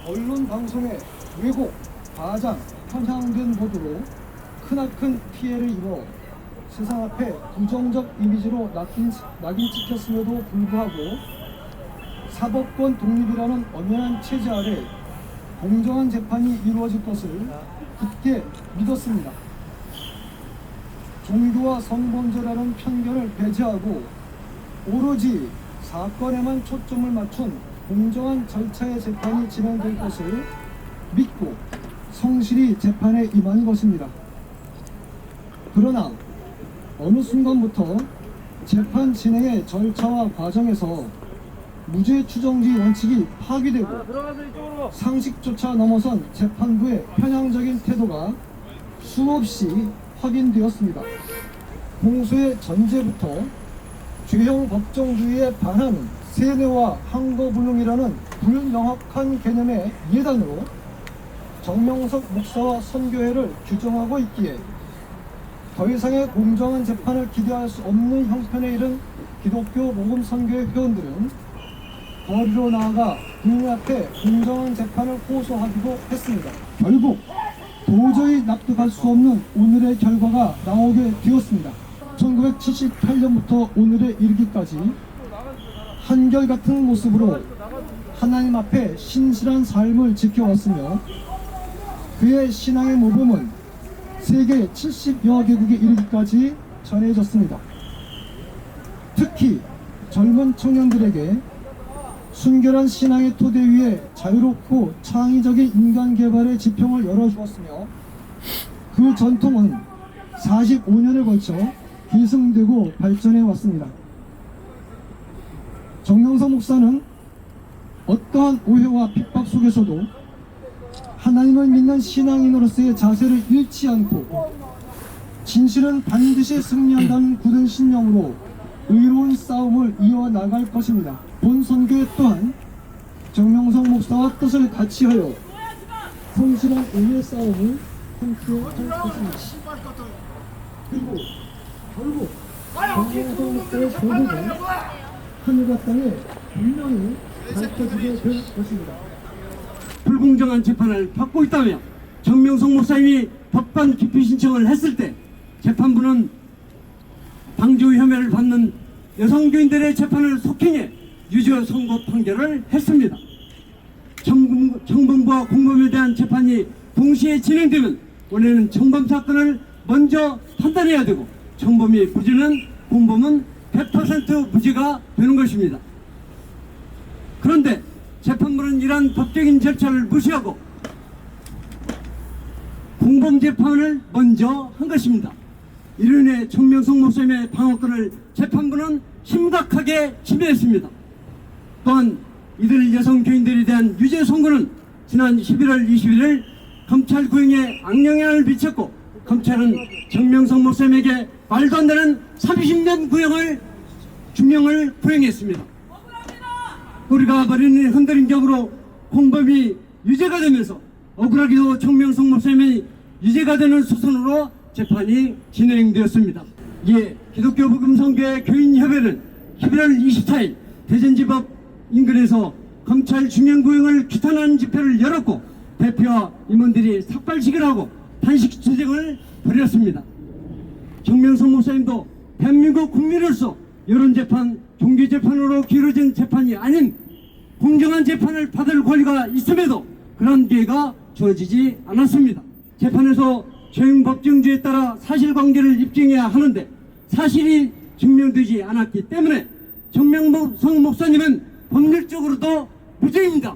언론 방송의 왜곡, 과장, 편향된 보도로 크나큰 피해를 입어 세상 앞에 부정적 이미지로 낙인 찍혔음에도 불구하고 사법권 독립이라는 엄연한 체제 아래 공정한 재판이 이루어질 것을 굳게 믿었습니다. 종교와 성범죄라는 편견을 배제하고 오로지 사건에만 초점을 맞춘 공정한 절차의 재판이 진행될 것을 믿고 성실히 재판에 임한 것입니다. 그러나 어느 순간부터 재판 진행의 절차와 과정에서 무죄 추정지 원칙이 파기되고 상식조차 넘어선 재판부의 편향적인 태도가 수없이 확인되었습니다. 공소의 전제부터 죄형 법정주의에 반하는 세뇌와 항거불능이라는 불명확한 개념의 예단으로 정명석 목사와 선교회를 규정하고 있기에 더 이상의 공정한 재판을 기대할 수 없는 형편에 이른 기독교 복음 선교회 회원들은 거리로 나아가 국민 앞에 공정한 재판을 호소하기도 했습니다. 결국 도저히 납득할 수 없는 오늘의 결과가 나오게 되었습니다. 1978년부터 오늘에 이르기까지 한결같은 모습으로 하나님 앞에 신실한 삶을 지켜왔으며 그의 신앙의 모범은 세계 70여 개국에 이르기까지 전해졌습니다. 특히 젊은 청년들에게 순결한 신앙의 토대 위에 자유롭고 창의적인 인간 개발의 지평을 열어주었으며 그 전통은 45년을 걸쳐 계승되고 발전해 왔습니다. 정명석 목사는 어떠한 오해와 핍박 속에서도 하나님을 믿는 신앙인으로서의 자세를 잃지 않고 진실은 반드시 승리한다는 굳은 신념으로 의로운 싸움을 이어나갈 것입니다. 본 선교회 또한 정명석 목사와 뜻을 같이하여 성실한 의의 싸움을 함께할 것입니다. 그리고 결국 정명석 목사의 보복은 하늘과 땅에 분명히 밝혀지게 될 것입니다. 불공정한 재판을 받고 있다며 정명석 목사님이 법관 기피 신청을 했을 때 재판부는 방조 혐의를 받는 여성교인들의 재판을 속행해 유죄 선고 판결을 했습니다. 정범부와 공범에 대한 재판이 동시에 진행되면 원래는 정범 사건을 먼저 판단해야 되고 정범이 무죄는 공범은 100% 무죄가 되는 것입니다. 그런데 재판부는 이러한 법적인 절차를 무시하고 공범 재판을 먼저 한 것입니다. 이로 인해 정명석 목사님의 방어권을 재판부는 심각하게 침해했습니다. 또한 이들 여성 교인들에 대한 유죄 선고는 지난 11월 21일 검찰 구형에 악영향을 미쳤고 검찰은 정명석 목사님에게 말도 안 되는 30년 중형을 구형했습니다. 우리가 벌이는 흔들린 격으로 공범이 유죄가 되면서 억울하게도 정명석 목사님이 유죄가 되는 수순으로 재판이 진행되었습니다. 이에 기독교 복음 선교회 교인협회는 11월 24일 대전지법 인근에서 검찰 중형구형을 규탄하는 집회를 열었고 대표와 임원들이 삭발식을 하고 단식 투쟁을 벌였습니다. 정명석 목사님도 대한민국 국민으로서 여론재판, 종교재판으로 기울어진 재판이 아닌 공정한 재판을 받을 권리가 있음에도 그런 기회가 주어지지 않았습니다. 재판에서 죄행 법정주의에 따라 사실관계를 입증해야 하는데 사실이 증명되지 않았기 때문에 정명석 목사님은 법률적으로도 무죄입니다.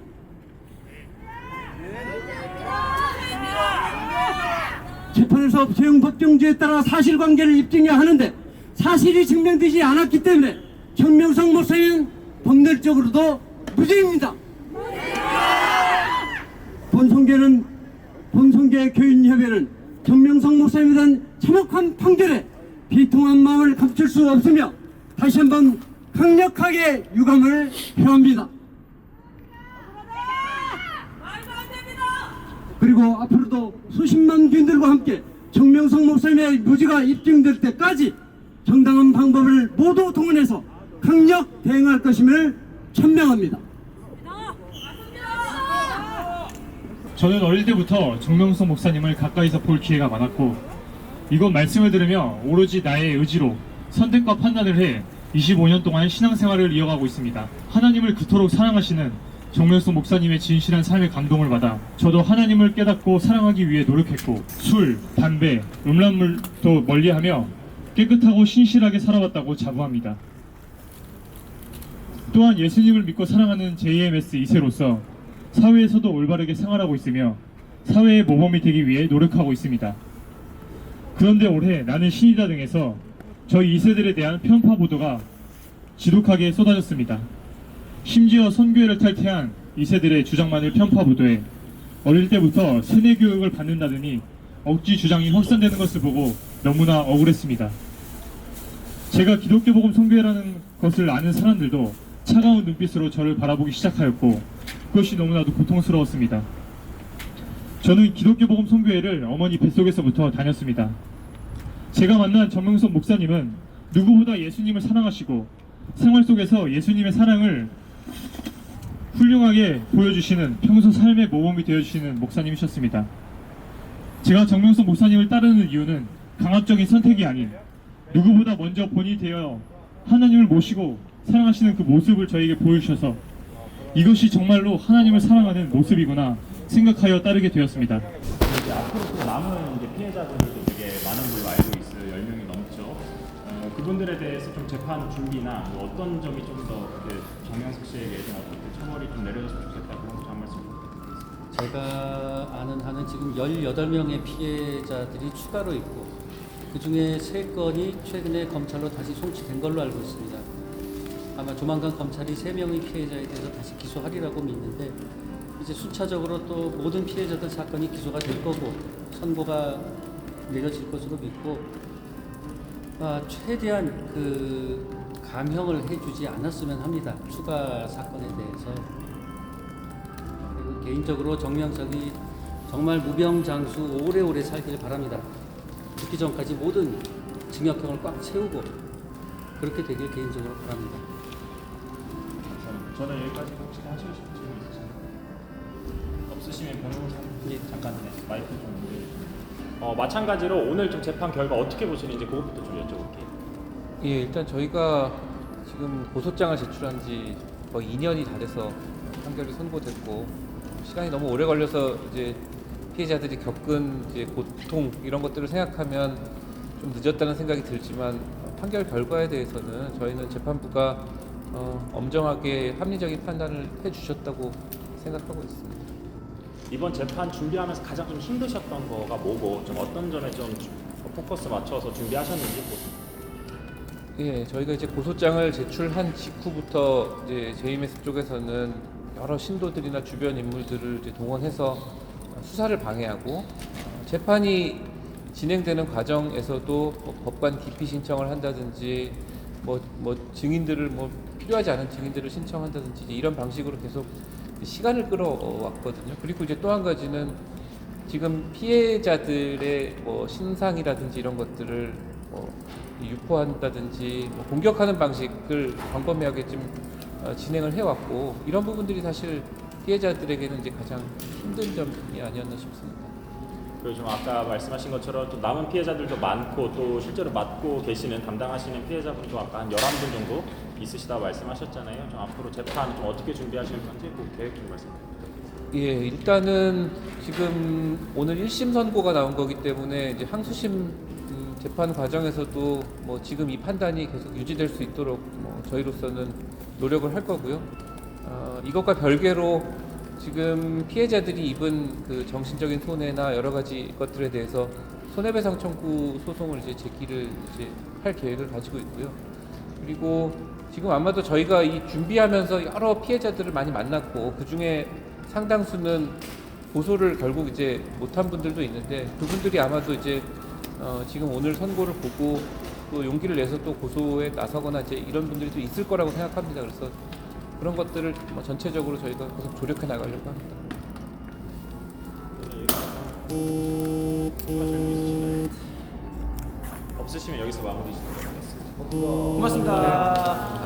재판에서 죄행 법정주의에 따라 사실관계를 입증해야 하는데 사실이 증명되지 않았기 때문에 정명석 목사님은 법률적으로도 무죄입니다. 본선교회 교인협회는 정명석 목사님에 대한 참혹한 판결에 비통한 마음을 감출 수 없으며 다시 한번 강력하게 유감을 표합니다. 그리고 앞으로도 수십만 교인들과 함께 정명석 목사님의 무죄가 입증될 때까지 정당한 방법을 모두 동원해서 강력 대응할 것임을 천명합니다. 저는 어릴 때부터 정명석 목사님을 가까이서 볼 기회가 많았고 이곳 말씀을 들으며 오로지 나의 의지로 선택과 판단을 해 25년 동안 신앙생활을 이어가고 있습니다. 하나님을 그토록 사랑하시는 정명석 목사님의 진실한 삶의 감동을 받아 저도 하나님을 깨닫고 사랑하기 위해 노력했고 술, 담배, 음란물도 멀리하며 깨끗하고 신실하게 살아왔다고 자부합니다. 또한 예수님을 믿고 사랑하는 JMS 2세로서 사회에서도 올바르게 생활하고 있으며 사회의 모범이 되기 위해 노력하고 있습니다. 그런데 올해 나는 신이다 등에서 저희 2세들에 대한 편파 보도가 지독하게 쏟아졌습니다. 심지어 선교회를 탈퇴한 2세들의 주장만을 편파 보도해 어릴 때부터 세뇌 교육을 받는다더니 억지 주장이 확산되는 것을 보고 너무나 억울했습니다. 제가 기독교 복음 선교회라는 것을 아는 사람들도 차가운 눈빛으로 저를 바라보기 시작하였고 그것이 너무나도 고통스러웠습니다. 저는 기독교 복음 선교회를 어머니 뱃속에서부터 다녔습니다. 제가 만난 정명석 목사님은 누구보다 예수님을 사랑하시고 생활 속에서 예수님의 사랑을 훌륭하게 보여주시는 평소 삶의 모범이 되어주시는 목사님이셨습니다. 제가 정명석 목사님을 따르는 이유는 강압적인 선택이 아닌 누구보다 먼저 본이 되어 하나님을 모시고 사랑하시는 그 모습을 저에게 보여주셔서 이것이 정말로 하나님을 사랑하는 모습이구나 생각하여 따르게 되었습니다. 이제 앞으로 또 남은 이제 피해자분들도 되게 많은 걸로 알고 있어요. 10명이 넘죠. 그분들에 대해서 좀 재판 준비나 뭐 어떤 점이 좀 더 정명석 씨에게 좀 어떻게 처벌이 좀 내려졌으면 좋겠다 그런 거한 말씀 부탁드리겠습니다. 제가 아는 한은 지금 18명의 피해자들이 추가로 있고 그 중에 3건이 최근에 검찰로 다시 송치된 걸로 알고 있습니다. 아마 조만간 검찰이 3명의 피해자에 대해서 다시 기소하리라고 믿는데 이제 순차적으로 또 모든 피해자들 사건이 기소가 될 거고 선고가 내려질 것으로 믿고 최대한 그 감형을 해주지 않았으면 합니다. 추가 사건에 대해서. 그리고 개인적으로 정명석이 정말 무병장수 오래오래 살길 바랍니다. 죽기 전까지 모든 징역형을 꽉 채우고 그렇게 되길 개인적으로 바랍니다. 저는 여기까지 혹시 하시고 싶은 질문 있으신가요? 없으시면 변호사님 잠깐 마이크 좀 올려주세요. 마찬가지로 오늘 좀 재판 결과 어떻게 보시는지 그것부터 좀 여쭤볼게요. 예, 일단 저희가 지금 고소장을 제출한 지 거의 2년이 다 돼서 판결이 선고됐고 시간이 너무 오래 걸려서 이제 피해자들이 겪은 이제 고통 이런 것들을 생각하면 좀 늦었다는 생각이 들지만 판결 결과에 대해서는 저희는 재판부가 엄정하게 합리적인 판단을 해주셨다고 생각하고 있습니다. 이번 재판 준비하면서 가장 좀 힘드셨던 거가 뭐고 좀 어떤 점에 좀 포커스 맞춰서 준비하셨는지 예, 저희가 이제 고소장을 제출한 직후부터 이제 JMS 쪽에서는 여러 신도들이나 주변 인물들을 이제 동원해서 수사를 방해하고 재판이 진행되는 과정에서도 뭐 법관 기피 신청을 한다든지 뭐 증인들을 필요하지 않은 증인들을 신청한다든지 이런 방식으로 계속 시간을 끌어왔거든요. 그리고 이제 또 한 가지는 지금 피해자들의 신상이라든지 이런 것들을 유포한다든지 공격하는 방식을 광범위하게 좀 진행을 해왔고 이런 부분들이 사실 피해자들에게는 이제 가장 힘든 점이 아니었나 싶습니다. 그리고 좀 아까 말씀하신 것처럼 또 남은 피해자들도 많고 또 실제로 맡고 계시는 담당하시는 피해자분도 아까 한 11분 정도 있으시다고 말씀하셨잖아요. 좀 앞으로 재판 좀 어떻게 준비하실 건지 그 계획 좀 말씀 부탁드립니다. 예, 일단은 지금 오늘 1심 선고가 나온 거기 때문에 이제 항소심 재판 과정에서도 지금 이 판단이 계속 유지될 수 있도록 저희로서는 노력을 할 거고요. 이것과 별개로 지금 피해자들이 입은 그 정신적인 손해나 여러 가지 것들에 대해서 손해배상 청구 소송을 이제 제기를 할 계획을 가지고 있고요. 그리고 지금 아마도 저희가 이 준비하면서 여러 피해자들을 많이 만났고 그 중에 상당수는 고소를 결국 이제 못한 분들도 있는데 그분들이 아마도 이제 지금 오늘 선고를 보고 또 용기를 내서 또 고소에 나서거나 이제 이런 분들이 또 있을 거라고 생각합니다. 그래서 그런 것들을 전체적으로 저희가 계속 조력해 나가려고 합니다. 없으시면 여기서 마무리 짓도록 하겠습니다. 고맙습니다.